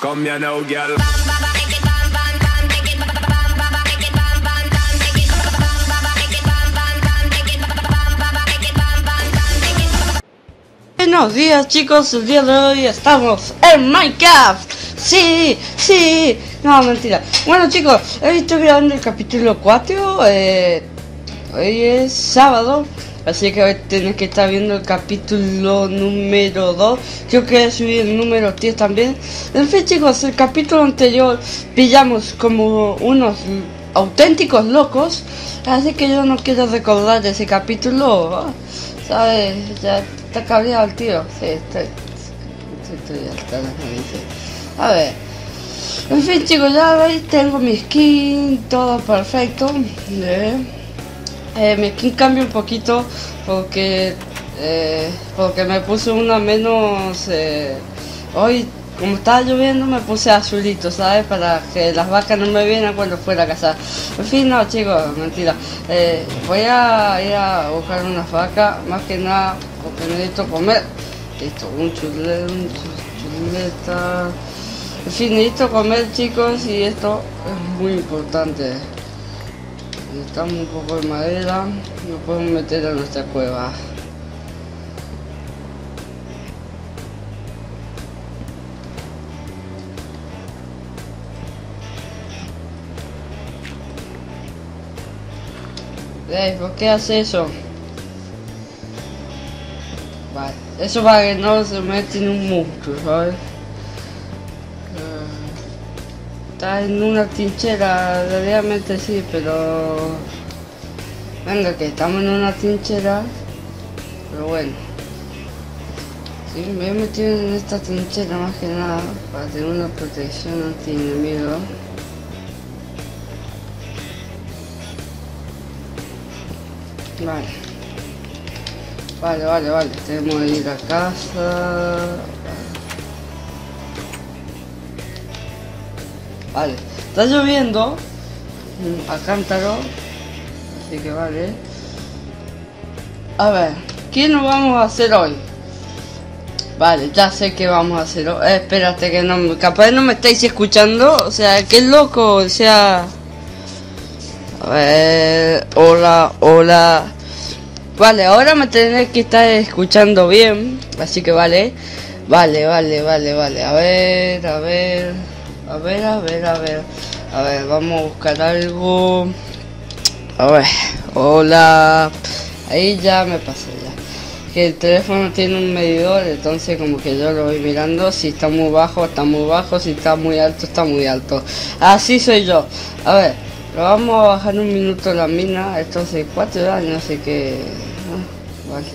Come here now, girl. Buenos días chicos, el día de hoy estamos en Minecraft. Sí, sí, no, mentira. Bueno chicos, estoy grabando el capítulo 4. Hoy es sábado, así que hoy tenés que estar viendo el capítulo número 2. Creo que voy a subir el número 10 también. En fin chicos, el capítulo anterior pillamos como unos auténticos locos, así que yo no quiero recordar ese capítulo, ¿sabes? Ya está cabreado el tío. Sí, estoy hasta las narices. A ver, en fin chicos, ya veis, tengo mi skin, todo perfecto. Mi skin cambia un poquito porque me puse una menos. Hoy, como estaba lloviendo, me puse azulito, ¿sabes? Para que las vacas no me vieran cuando fuera a cazar. En fin, no chicos, mentira. Voy a ir a buscar unas vacas, más que nada porque necesito comer. Listo, un chuleta. En fin, necesito comer chicos, y esto es muy importante. Necesitamos un poco de madera, nos podemos meter a nuestra cueva. ¿Por qué hace eso? Vale, eso para que no se meta en un monstruo, ¿sabes? Está en una trinchera, realmente sí, pero... Venga, que estamos en una trinchera. Pero bueno. Sí, me he metido en esta trinchera más que nada para tener una protección anti-enemigo. Vale, tenemos que ir a casa. Vale, está lloviendo a cántaro, así que vale. A ver, ¿qué nos vamos a hacer hoy? Vale, ya sé qué vamos a hacer hoy. Espérate que no, capaz no me estáis escuchando, o sea, qué loco, o sea... A ver, hola. Vale, ahora me tenéis que estar escuchando bien, así que vale. Vale. A ver, vamos a buscar algo. A ver, hola. Ahí ya me pasé ya. Que el teléfono tiene un medidor, entonces como que yo lo voy mirando. Si está muy bajo, está muy bajo. Si está muy alto, está muy alto. Así soy yo. A ver, lo vamos a bajar un minuto la mina. Esto hace 4 años, así que... Vale.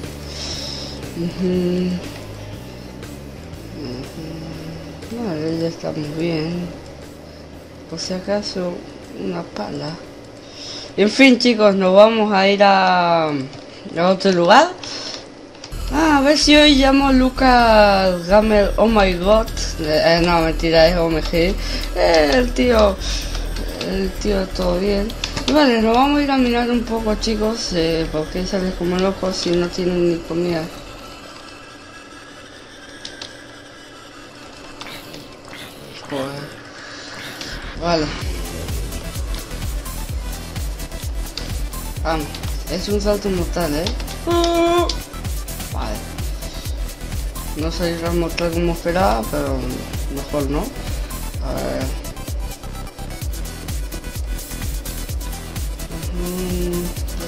Vale, ya estamos bien. Por si acaso, una pala. En fin chicos, nos vamos a ir a otro lugar. A ver si hoy llamo Lucas Gamer. Oh my god. No, mentira, es OMG. El tío todo bien. Vale, nos vamos a ir a mirar un poco chicos, porque sales como locos si no tienen ni comida. Joder. Vale. Vamos, es un salto mortal, Vale. No saldrá mortal como esperaba, pero mejor no. A ver.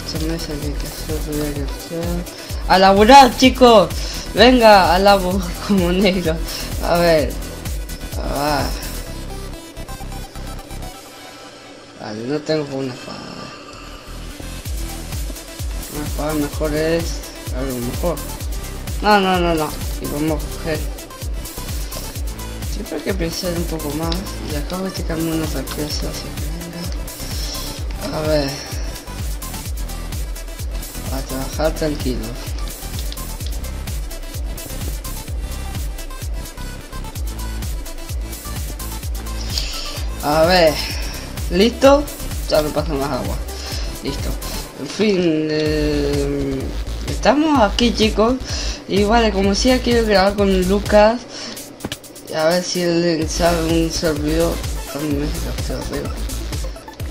Esta mesa hay que hacer a laburar chicos, venga a labor como negro. A ver, vale, no tengo una espada. Una espada mejor es algo mejor. No, y vamos a coger. Siempre hay que pensar un poco más, y acabo de quitarme unas piezas, así que venga. A ver, a trabajar tranquilo. A ver, listo, ya no pasa más agua. Listo, en fin, estamos aquí chicos. Y vale, como decía, quiero grabar con Lucas. A ver si él sabe un servidor. También me lo arriba.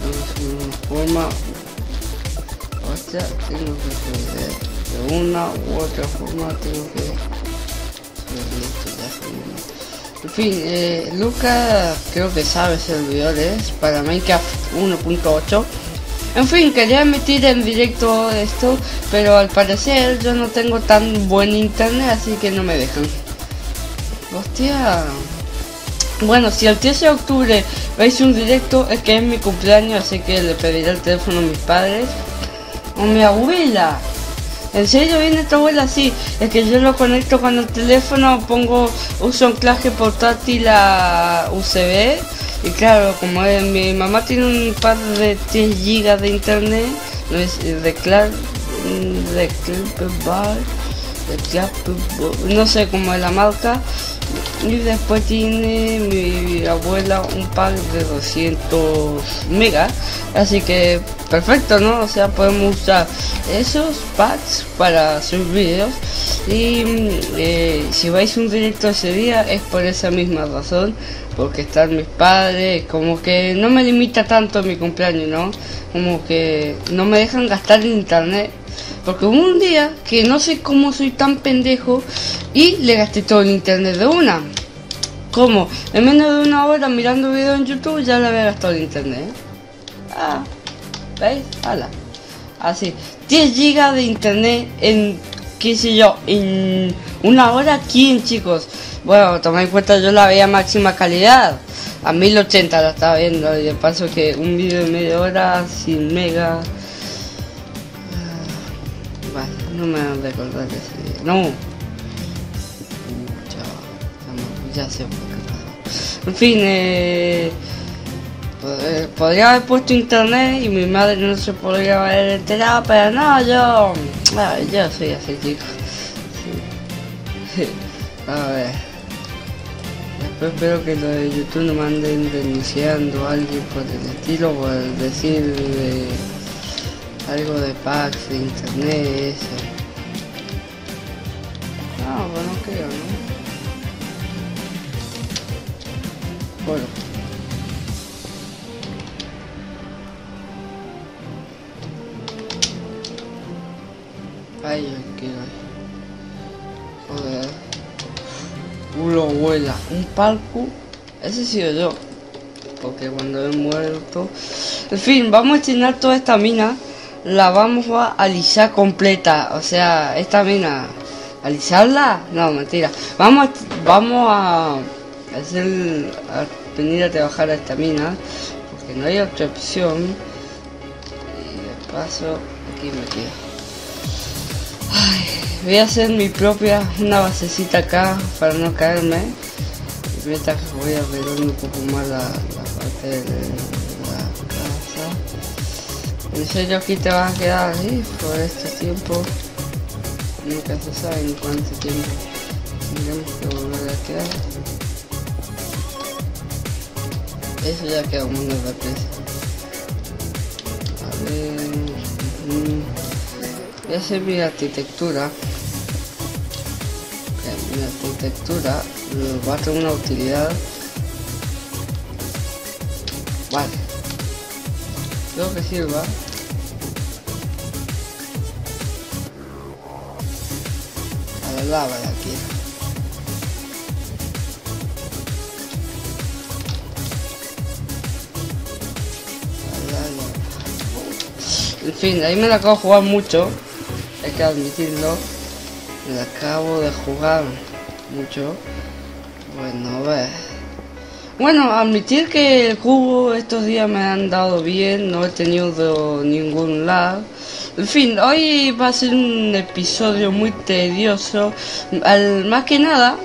Una forma. Hostia, tengo que poder. De una u otra forma tengo que. En fin, Lucas creo que sabe servidores para Minecraft 1.8. En fin, quería emitir en directo esto, pero al parecer yo no tengo tan buen internet, así que no me dejan. Hostia. Bueno, si el 13 de octubre veis un directo, es que es mi cumpleaños, así que le pediré el teléfono a mis padres o a mi abuela. ¿En serio viene tu abuela? Sí, es que yo lo conecto con el teléfono, uso anclaje portátil a USB. Y claro, como mi mamá tiene un par de 10 GB de internet, no sé cómo es la marca. Y después tiene mi abuela un pack de 200 megas, así que perfecto, ¿no? O sea, podemos usar esos packs para subir vídeos. Y si vais un directo ese día es por esa misma razón, porque están mis padres, como que no me limita tanto mi cumpleaños, ¿no? Como que no me dejan gastar en internet. Porque hubo un día que no sé cómo soy tan pendejo y le gasté todo el internet de una. ¿Cómo? En menos de una hora mirando videos en YouTube ya le había gastado el internet. Ah, ¿veis? Hala. Así. 10 GB de internet en, qué sé yo, en una hora. ¿Quién, chicos? Bueno, tomad en cuenta, yo la veía a máxima calidad. A 1080 la estaba viendo. Y de paso que un video de media hora sin mega. No me van a recordar ese día. No. Ya sé por qué pasó. En fin, podría haber puesto internet y mi madre no se podría haber enterado, pero no, yo soy así, chicos. Sí. A ver. Después espero que lo de YouTube no me anden denunciando a alguien por el estilo, por decir algo de packs de internet, eso. No, pues no creo, ¿no? Bueno. Ay, ¿qué hay? Joder. Lo vuela. Un palco. Ese he sido yo. Porque cuando he muerto. En fin, vamos a destinar toda esta mina. La vamos a alisar completa. O sea, esta mina. ¿Alisarla? No, mentira. Vamos a venir a trabajar a esta mina. Porque no hay otra opción. Y de paso, aquí me quedo. Ay, voy a hacer mi propia, una basecita acá para no caerme. Y mientras que voy a arreglar un poco más la parte de la casa. En serio, aquí te vas a quedar así por este tiempo. Nunca se sabe en cuánto tiempo tendremos que volver a quedar. Eso ya queda muy rápido. A ver. Voy a hacer mi arquitectura. Mi arquitectura va a tener una utilidad. Vale. Creo que sirva. A la lava de aquí. En fin, ahí me la acabo de jugar mucho. Hay que admitirlo. Me la acabo de jugar mucho. Bueno, a ver. Bueno, admitir que el juego estos días me han dado bien. No he tenido ningún lag. En fin, hoy va a ser un episodio muy tedioso. Más que nada,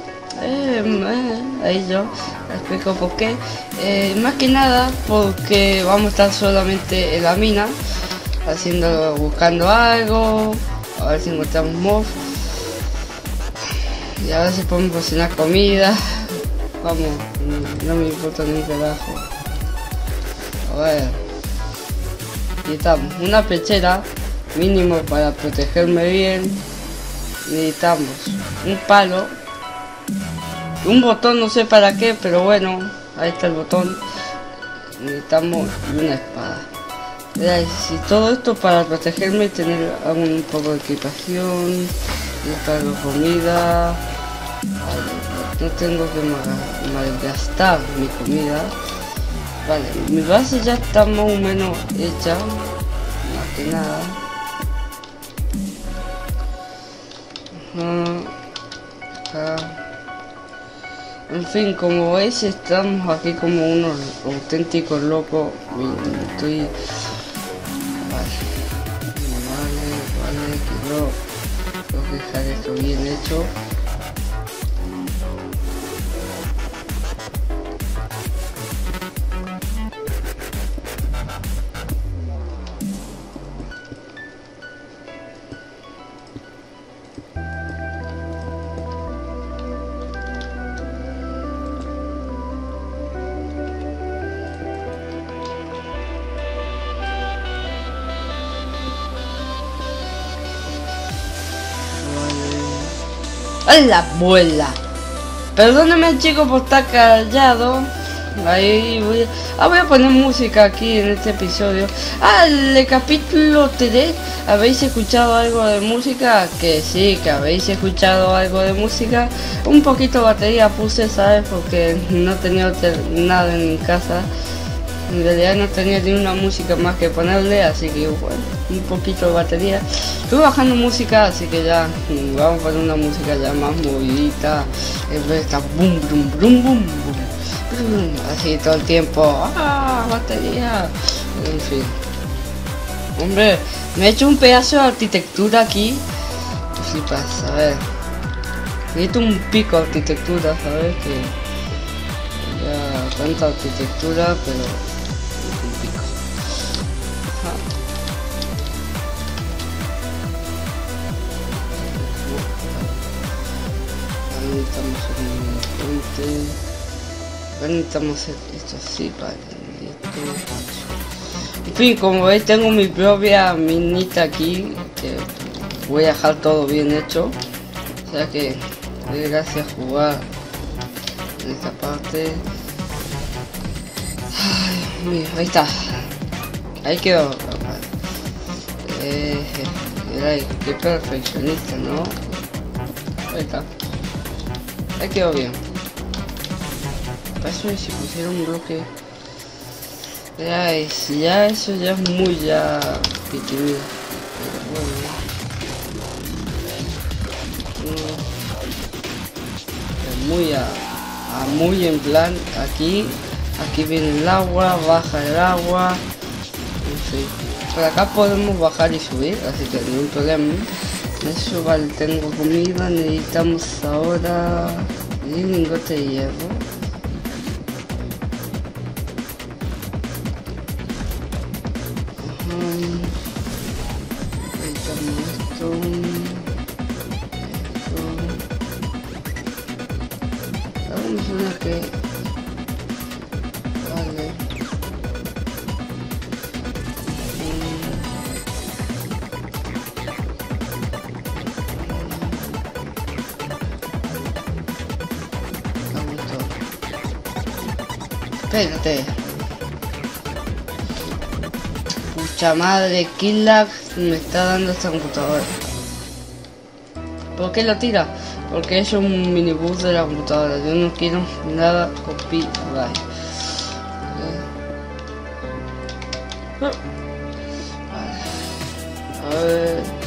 ahí yo explico por qué. Más que nada porque vamos a estar solamente en la mina. Buscando algo, a ver si encontramos mobs y a ver si podemos cocinar comida. Vamos, no me importa ni carajo. A ver, necesitamos una pechera mínimo para protegerme bien. Necesitamos un palo Un botón, no sé para qué, pero bueno, ahí está el botón. Necesitamos una espada. Y todo esto para protegerme y tener un poco de equipación. Necesito comida. Vale, no tengo que malgastar mi comida. Vale, mi base ya está más o menos hecha. Más que nada. Acá. En fin, como veis, estamos aquí como unos auténticos locos. Estoy... Vale, quiero dejar esto bien hecho. ¡A la abuela! Perdóneme, chicos, por estar callado. Ahí voy a poner música aquí en este episodio. El capítulo 3. ¿Habéis escuchado algo de música? Que sí, que habéis escuchado algo de música. Un poquito de batería puse, ¿sabes? Porque no tenía nada en mi casa. En realidad no tenía ni una música más que ponerle, así que bueno, un poquito de batería. Estuve bajando música, así que ya vamos a poner una música ya más movidita. En vez de estar boom, boom, boom, boom, boom, así todo el tiempo. Batería. En fin. Hombre, me he hecho un pedazo de arquitectura aquí. Pues flipas, a ver. Necesito un pico de arquitectura, ¿sabes? Que ya tanta arquitectura, pero necesitamos esto así, vale. En fin, como veis, tengo mi propia minita aquí, que voy a dejar todo bien hecho. O sea que gracias a jugar en esta parte. Ay, Dios mío, ahí está. Ahí quedó. Qué perfeccionista, ¿no? Ahí está. Ahí quedó bien. Eso es si pusiera un bloque. Ya eso ya es muy ya piquimida. Bueno. Muy en plan aquí viene el agua, baja el agua. En fin. Por acá podemos bajar y subir, así que no hay problema. Eso vale, tengo comida, necesitamos ahora un lingote de hierro. Espérate. Pucha madre, qué lag me está dando esta computadora. ¿Por qué lo tira? Porque es un minibus de la computadora. Yo no quiero nada copyright. Vale. A ver.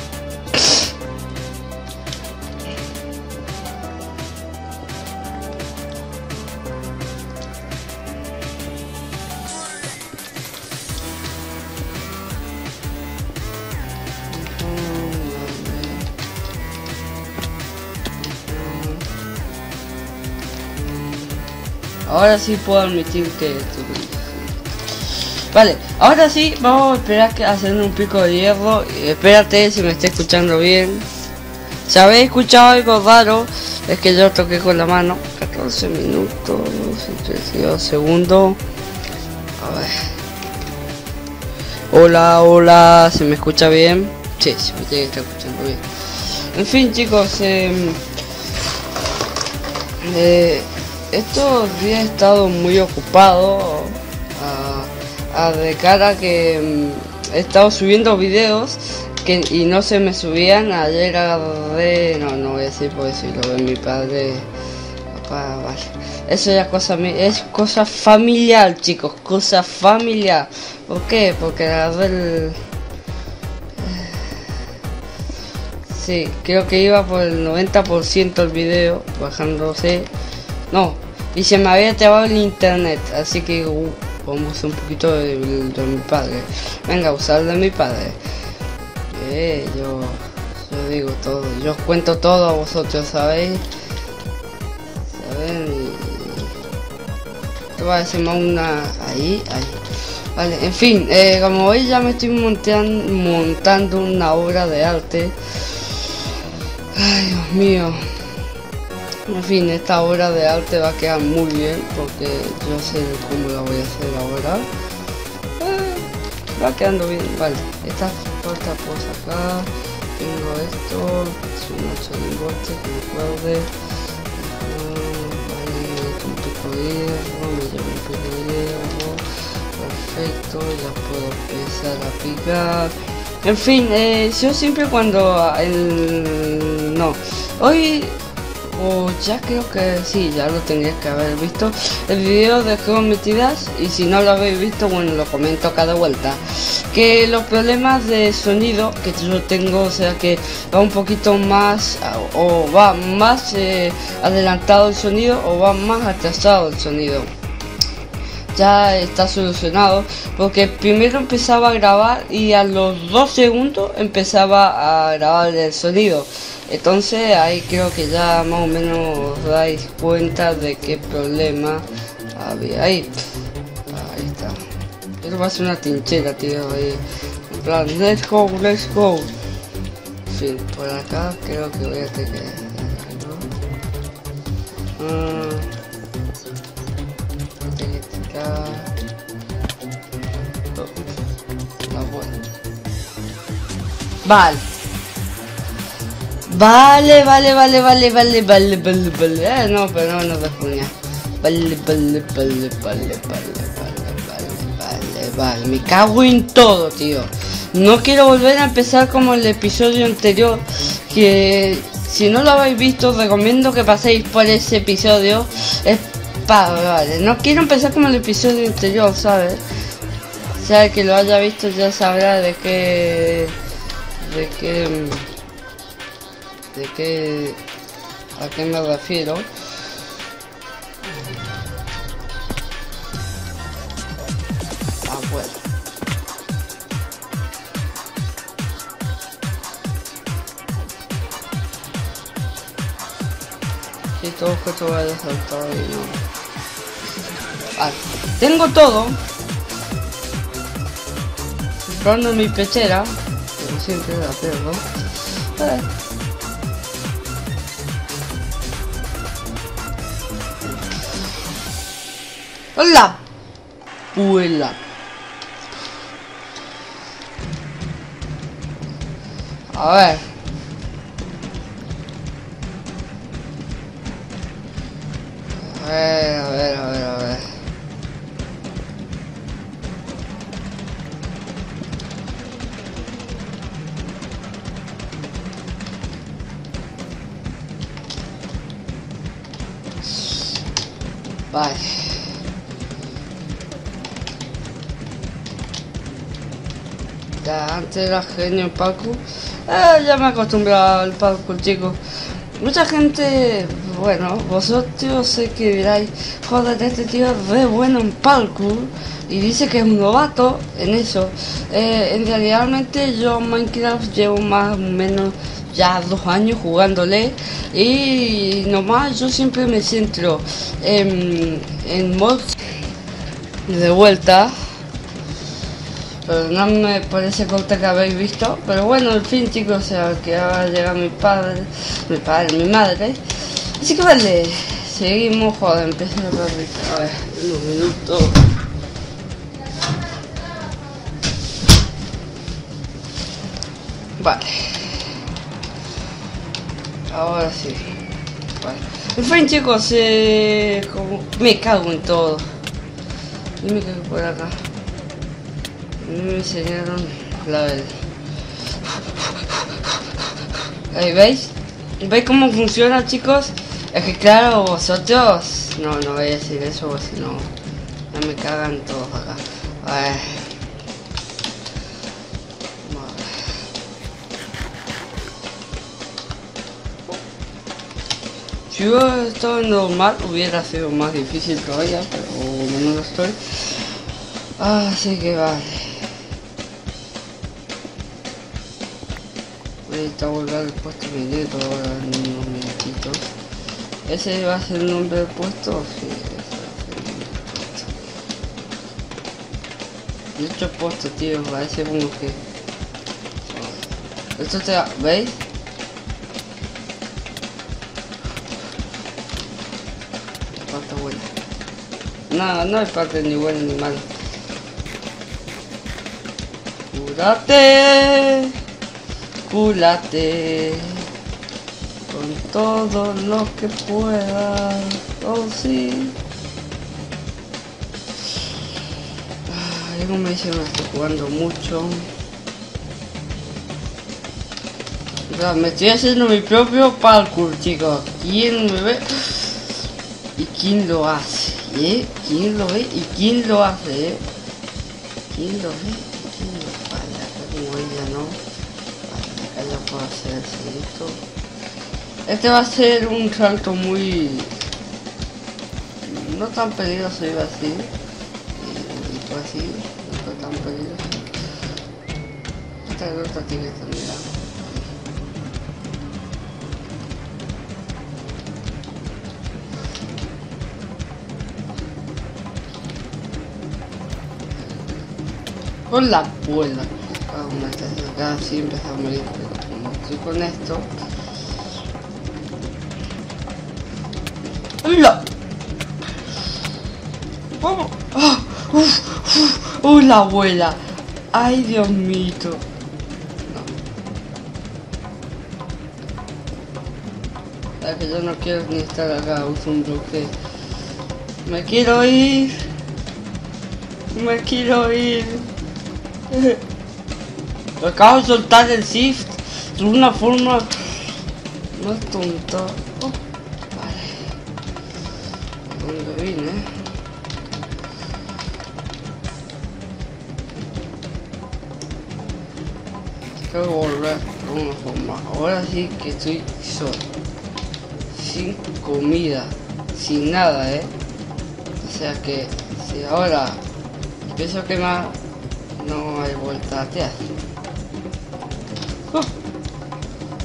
Ahora sí puedo admitir que... Vale, ahora sí vamos a esperar a hacer un pico de hierro. Espérate si me está escuchando bien. Si habéis escuchado algo raro, es que yo toqué con la mano. 14 minutos, 32 segundos. A ver. Hola, ¿se me escucha bien? Sí, se me tiene que estar escuchando bien. En fin, chicos, Estos días he estado muy ocupado de cara que he estado subiendo videos y no se me subían. Ayer agarré, no voy a decir porque si lo ve mi padre, papá, vale. Eso ya es cosa familiar, chicos, cosa familiar. ¿Por qué? Porque agarré el... Sí, creo que iba por el 90% el video, bajándose. No, y se me había trabado el internet, así que vamos a usar un poquito de mi padre. Venga, usar de mi padre. Yo digo todo, yo os cuento todo a vosotros, ¿sabéis? ¿Saben? Te voy a decir más una... Ahí. Vale, en fin, como veis ya me estoy montando una obra de arte. Ay, Dios mío. En fin, esta obra de arte va a quedar muy bien porque yo sé cómo la voy a hacer ahora. Va quedando bien, vale. Esta puerta puedo sacar. Tengo esto. Es un 8 de bote que me acuerde. Vale, un pico de hierro. Me llevo un pico de hierro. Perfecto, ya puedo empezar a picar. En fin, yo siempre cuando hoy ya creo que sí, ya lo tendrías que haber visto el video de Juegos Metidas, y si no lo habéis visto, bueno, lo comento cada vuelta, que los problemas de sonido que yo tengo, o sea que va un poquito más o va más adelantado el sonido o va más atrasado el sonido. Ya está solucionado porque primero empezaba a grabar y a los 2 segundos empezaba a grabar el sonido. Entonces ahí creo que ya más o menos os dais cuenta de qué problema había. Ahí está. Esto va a ser una trinchera, tío. Ahí. En plan, let's go. En fin, por acá creo que voy a tener que... Vale. No, pero no te ponía. Vale. Me cago en todo, tío. No quiero volver a empezar como el episodio anterior. Que si no lo habéis visto, recomiendo que paséis por ese episodio. Vale. No quiero empezar como el episodio anterior, ¿sabes? O sea, el que lo haya visto ya sabrá a qué me refiero. Bueno. Si todo objeto va a saltar y no. Vale. Tengo todo. Comprando mi pechera, como siempre la pierdo. ¡Hola! ¡Puela! A ver. A ver. Vale. Ya antes era genio en parkour. Ya me he acostumbrado al parkour, chicos. Mucha gente, bueno, vosotros sé que diráis, joder, este tío es re bueno en parkour y dice que es un novato en eso. En realmente yo Minecraft llevo más o menos ya 2 años jugándole, y nomás yo siempre me centro en mods de vuelta. Perdonadme por ese corte que habéis visto, pero bueno, en fin, chicos, o sea, que ahora llega mi madre. Así que vale, seguimos, joder, empecé a ver, en un minuto. Vale. Ahora sí. Vale. En fin, chicos, como me cago en todo. Dime que por acá. Me enseñaron la del... Ahí veis. ¿Veis cómo funciona, chicos? Es que claro, vosotros... No voy a decir eso, porque si no... Ya me cagan todos acá. A ver. Si hubiera estado en normal hubiera sido más difícil todavía, pero no lo estoy. Así que vale. Ahorita voy a volver al puesto minero ahora en unos minutitos. ¿Ese va a ser el nombre del puesto? Sí, ese va a ser el nombre del puesto. Muchos puestos, tío, parece como que... Esto te da, ¿veis? Parte buena. No hay parte ni buena ni mala. Cúrate con todo lo que puedas. Oh sí. Como me dicen, me estoy jugando mucho. Me estoy haciendo mi propio parkour, chicos. ¿Quién me ve? ¿Y quién lo hace? ¿Quién lo ve? ¿Y quién lo hace? ¿Quién lo ve? ¿Y quién lo vale? Acá como ella no. Vale, acá ya puedo hacer el salto. Este va a ser un salto muy... No tan peligroso, iba así. Y fue así, no fue tan peligroso. Esta otra tiene que terminar. Con la abuela. Acá sí empezó a morir, pero como estoy con esto. ¡Hola! ¡Vamos! ¡Oh, la abuela! ¡Ay, Dios mío! No. Es que yo no quiero ni estar acá, uso un bloque. Me quiero ir. Acabo de soltar el shift de una forma más tonta. Oh, vale. ¿Dónde vine? Tengo que volver de una forma. Ahora sí que estoy solo. Sin comida. Sin nada, O sea que si ahora empiezo a quemar, no hay vuelta atrás.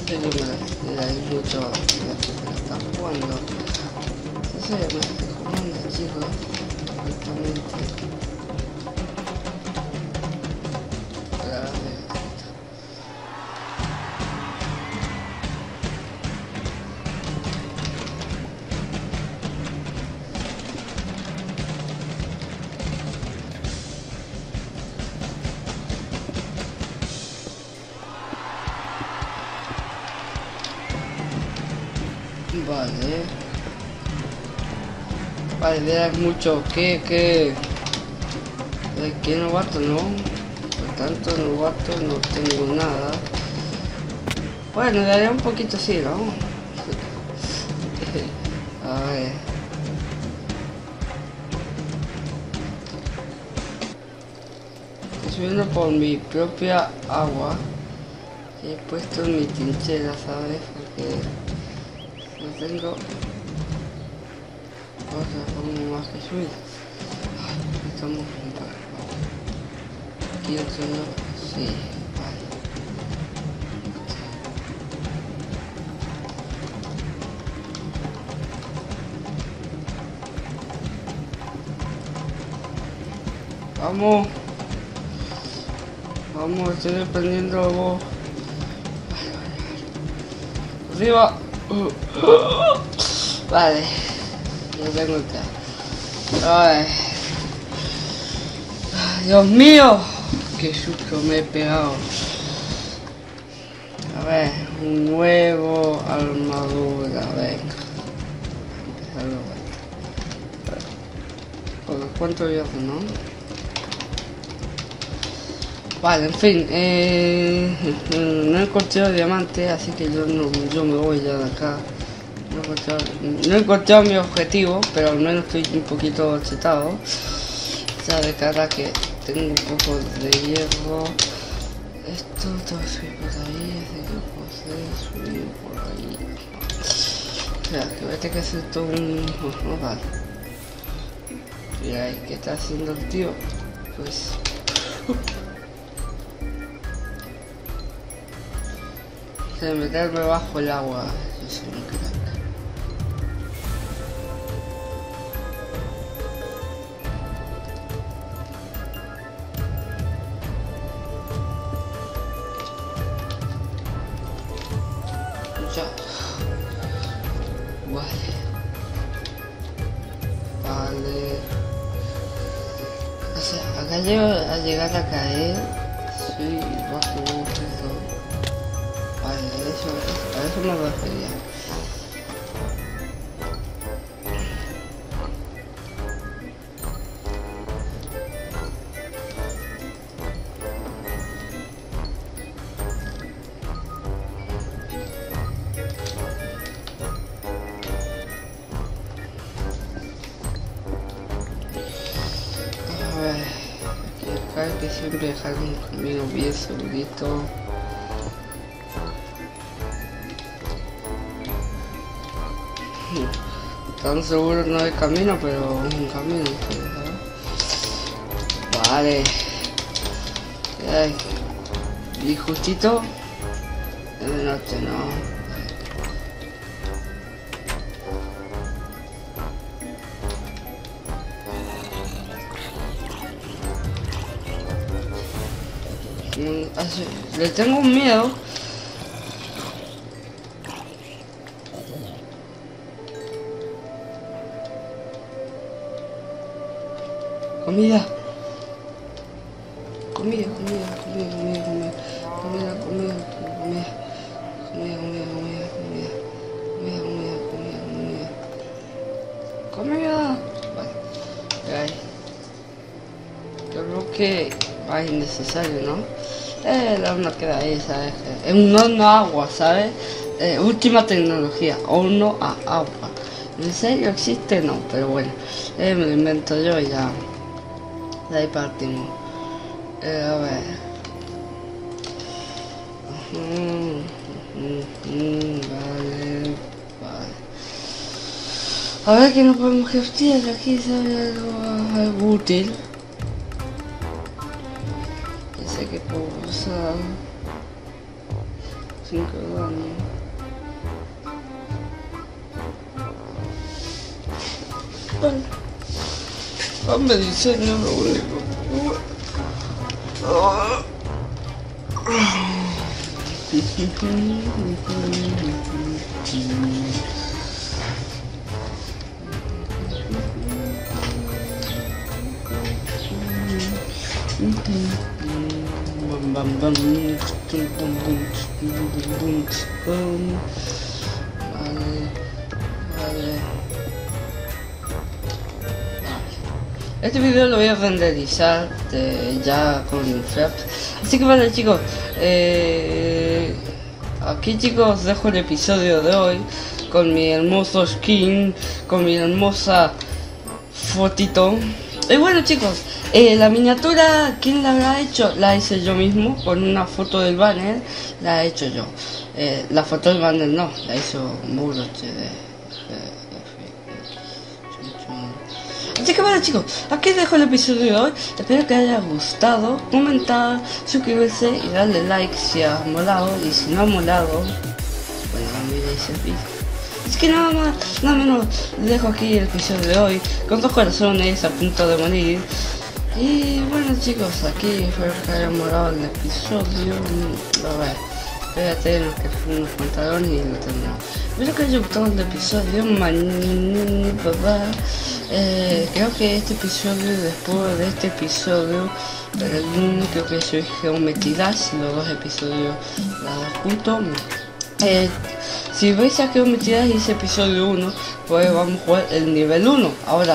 Yo me la disfruto la que me está jugando. Entonces me estoy jugando, chicos. Directamente. Vale, veas mucho que novato, no, por tanto novato no tengo nada. Bueno, le haré un poquito así, ¿no? A ver. Estoy subiendo por mi propia agua. He puesto en mi trinchera, ¿sabes? Porque no tengo otra forma más que subir. Estamos en par. Aquí el suelo, sí, vale. Vamos, estoy dependiendo de vos. Arriba. Vale. Lo tengo acá. Ay. Dios mío. Qué susto me he pegado. A ver. Un nuevo armadura. Venga. dejarlo ahí. ¿Cuánto voy a hacer, no? Vale, en fin, no he encontrado diamante, así que yo me voy ya de acá. No he encontrado mi objetivo, pero al menos estoy un poquito chetado. Ya de cara que tengo un poco de hierro. Esto tengo que subir por ahí, así que puedo subir por ahí. O sea, que voy a tener que hacer todo un... No, vale. Mira, ¿qué está haciendo el tío? Pues... de meterme bajo el agua. Yo soy un crack. Ya. Vale. O sea, acá llego a llegar a caer. Sí, bajo un poquito. Vale, a eso me refería. Que siempre dejar un camino bien segurito. Tan seguro no hay camino, pero un camino, ¿sabes? Vale. Ay. Y justito de noche, no. Le tengo un miedo. Comida. Comida. Vale. Creo que es innecesario, ¿no? La horno queda ahí, ¿sabes? Es un horno a agua, ¿sabes? Última tecnología, horno a agua. ¿En serio existe? No, pero bueno, me lo invento yo y ya. De ahí partimos. A ver. Vale. A ver que no podemos craftear aquí, ¿sabes? Algo útil. Que puedo usar 5 daño. Vale. Hazme diseño lo único. Vale. Este video lo voy a renderizar ya con Fraps. Así que vale, chicos, aquí chicos dejo el episodio de hoy con mi hermoso skin, con mi hermosa fotito. Y bueno, chicos, la miniatura, ¿quién la habrá hecho? La hice yo mismo, con una foto del banner, la he hecho yo. La foto del banner no, la hizo Muro Así que bueno, chicos, aquí dejo el episodio de hoy. Espero que haya gustado, comentar, suscribirse y darle like si ha molado. Y si no ha molado, bueno, miréis el vídeo. Así que nada menos dejo aquí el episodio de hoy, con 2 corazones a punto de morir. Y bueno, chicos, aquí espero que haya molado el episodio. A ver, espérate, nos que fue unos pantalones y lo terminamos. Espero que haya gustado el episodio, creo que este episodio, después de este episodio, creo que soy Geometry Dash, los 2 episodios juntos. Si veis a qué metidas hice episodio 1, pues vamos a jugar el nivel 1. Ahora,